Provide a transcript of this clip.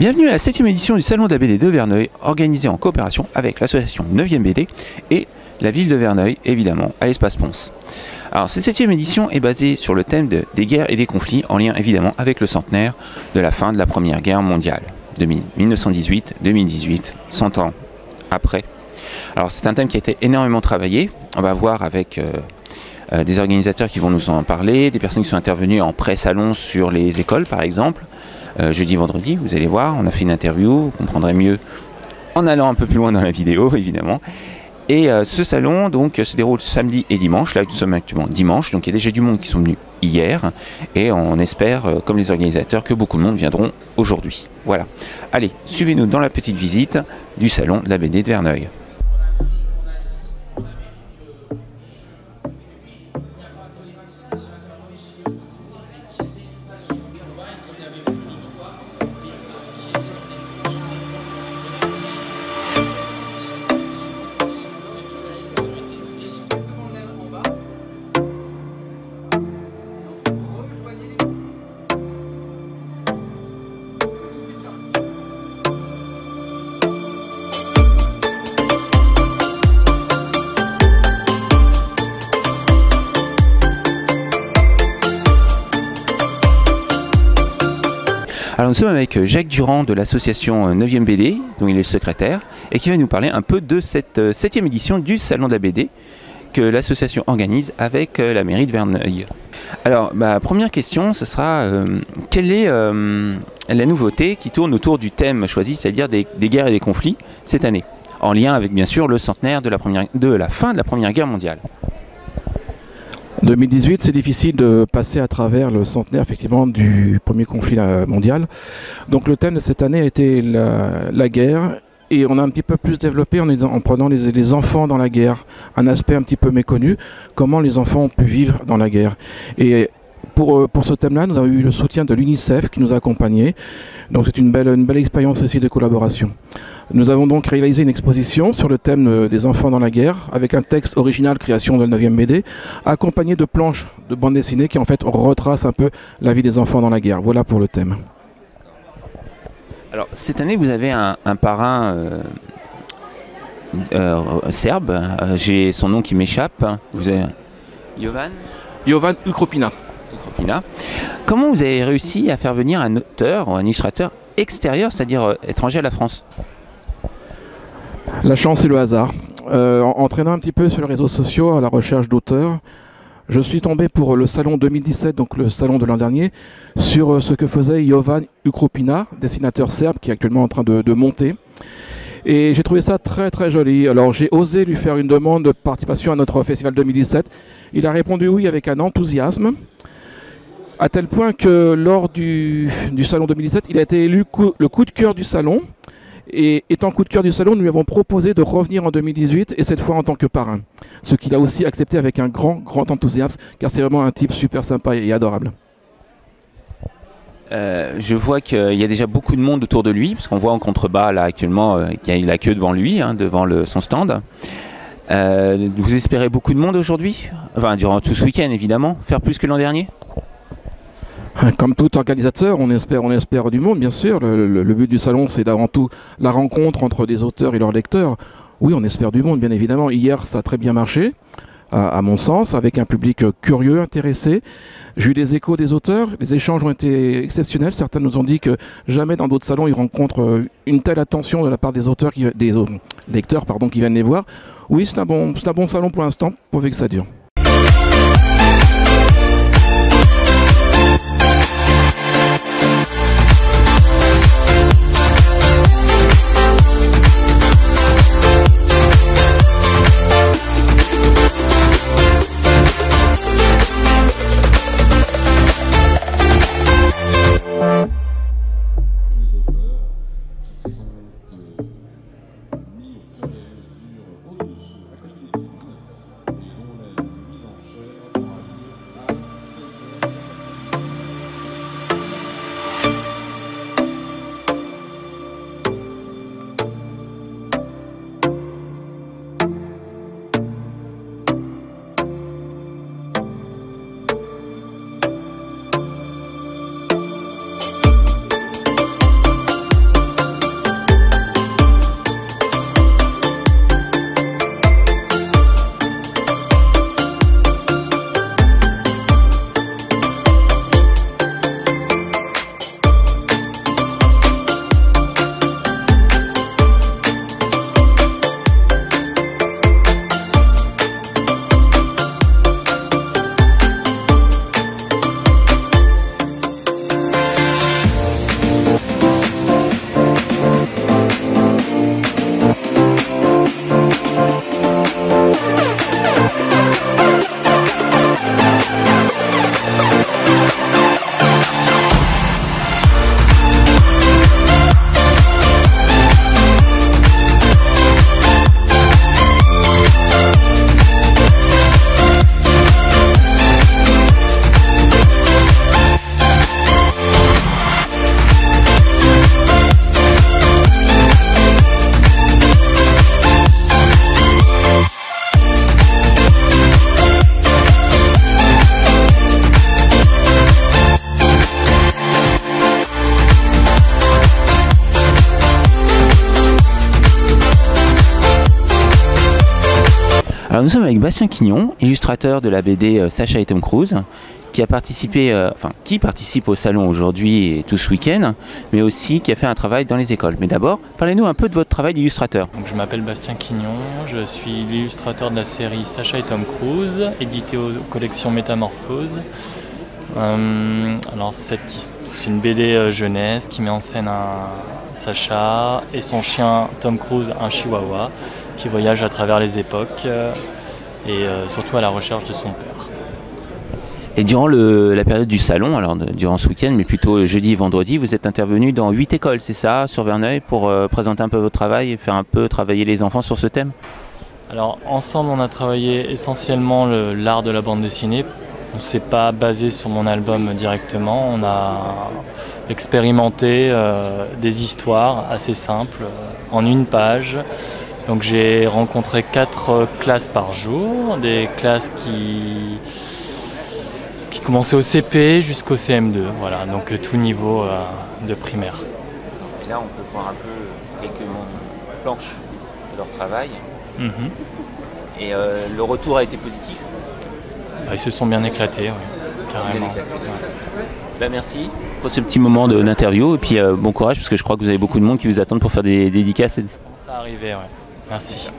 Bienvenue à la 7e édition du Salon de la BD de Verneuil, organisée en coopération avec l'association 9e BD et la ville de Verneuil, évidemment, à l'espace Ponce. Alors, cette 7e édition est basée sur le thème des guerres et des conflits, en lien évidemment avec le centenaire de la fin de la Première Guerre mondiale, de 1918-2018, 100 ans après. Alors, c'est un thème qui a été énormément travaillé. On va voir avec des organisateurs qui vont nous en parler, des personnes qui sont intervenues en pré-salon sur les écoles, par exemple. Jeudi, vendredi, vous allez voir, on a fait une interview, vous comprendrez mieux en allant un peu plus loin dans la vidéo, évidemment. Et ce salon donc se déroule samedi et dimanche. Là, nous sommes actuellement dimanche, donc il y a déjà du monde qui sont venus hier. Et on espère, comme les organisateurs, que beaucoup de monde viendront aujourd'hui. Voilà. Allez, suivez-nous dans la petite visite du salon de la BD de Verneuil. Alors nous sommes avec Jacques Durand de l'association 9e BD, dont il est le secrétaire, et qui va nous parler un peu de cette 7e édition du Salon de la BD que l'association organise avec la mairie de Verneuil. Alors, ma première question, ce sera quelle est la nouveauté qui tourne autour du thème choisi, c'est-à-dire des guerres et des conflits cette année, en lien avec bien sûr le centenaire de la fin de la Première Guerre mondiale. 2018, c'est difficile de passer à travers le centenaire effectivement du premier conflit mondial. Donc le thème de cette année a été la guerre, et on a un petit peu plus développé en prenant les enfants dans la guerre, un aspect un petit peu méconnu, comment les enfants ont pu vivre dans la guerre. Et pour ce thème-là, nous avons eu le soutien de l'UNICEF qui nous a accompagnés. Donc c'est une belle expérience aussi de collaboration. Nous avons donc réalisé une exposition sur le thème des enfants dans la guerre, avec un texte original création de la 9e BD, accompagné de planches de bande dessinée qui en fait retracent un peu la vie des enfants dans la guerre. Voilà pour le thème. Alors cette année vous avez un parrain serbe, j'ai son nom qui m'échappe. Vous avez Jovan Ukropina. Comment vous avez réussi à faire venir un auteur ou un illustrateur extérieur, c'est-à-dire étranger à la France? La chance et le hasard. En traînant un petit peu sur les réseaux sociaux à la recherche d'auteurs, je suis tombé pour le salon 2017, donc le salon de l'an dernier, sur ce que faisait Jovan Ukropina, dessinateur serbe qui est actuellement en train de monter. Et j'ai trouvé ça très très joli. Alors j'ai osé lui faire une demande de participation à notre festival 2017. Il a répondu oui avec un enthousiasme, à tel point que lors du salon 2017, il a été élu le coup de cœur du salon. Et étant coup de cœur du salon, nous lui avons proposé de revenir en 2018, et cette fois en tant que parrain. Ce qu'il a aussi accepté avec un grand enthousiasme, car c'est vraiment un type super sympa et adorable. Je vois qu'il y a déjà beaucoup de monde autour de lui, parce qu'on voit en contrebas là actuellement qu'il y a la queue devant lui, devant son stand. Vous espérez beaucoup de monde aujourd'hui? Enfin, durant tout ce week-end évidemment, faire plus que l'an dernier? Comme tout organisateur, on espère du monde, bien sûr. Le but du salon, c'est avant tout la rencontre entre des auteurs et leurs lecteurs. Oui, on espère du monde, bien évidemment. Hier, ça a très bien marché, à mon sens, avec un public curieux, intéressé. J'ai eu des échos des auteurs, les échanges ont été exceptionnels. Certains nous ont dit que jamais dans d'autres salons, ils rencontrent une telle attention de la part des auteurs, des lecteurs qui viennent les voir. Oui, c'est un bon salon pour l'instant, pourvu que ça dure. Alors nous sommes avec Bastien Quignon, illustrateur de la BD Sacha et Tom Cruise, qui a participé, qui participe au salon aujourd'hui et tout ce week-end, mais aussi qui a fait un travail dans les écoles. Mais d'abord, parlez-nous un peu de votre travail d'illustrateur. Donc, je m'appelle Bastien Quignon, je suis l'illustrateur de la série Sacha et Tom Cruise, édité aux collections Métamorphose. Alors c'est une BD jeunesse qui met en scène un Sacha et son chien Tom Cruise, un chihuahua, qui voyage à travers les époques et surtout à la recherche de son père. Et durant la période du salon, alors durant ce week-end, mais plutôt jeudi et vendredi, vous êtes intervenu dans 8 écoles, c'est ça, sur Verneuil, pour présenter un peu votre travail et faire un peu travailler les enfants sur ce thème? Alors ensemble on a travaillé essentiellement l'art de la bande dessinée. On ne s'est pas basé sur mon album directement, on a expérimenté des histoires assez simples en une page. Donc j'ai rencontré 4 classes par jour, des classes qui commençaient au CP jusqu'au CM2, voilà, donc tout niveau de primaire. Et là on peut voir un peu quelques planches de leur travail. Et le retour a été positif? Ils se sont bien éclatés, oui, carrément. Ouais. Ben, merci pour ce petit moment d'interview et puis bon courage parce que je crois que vous avez beaucoup de monde qui vous attendent pour faire des dédicaces. Ça arrivait, ouais. Merci.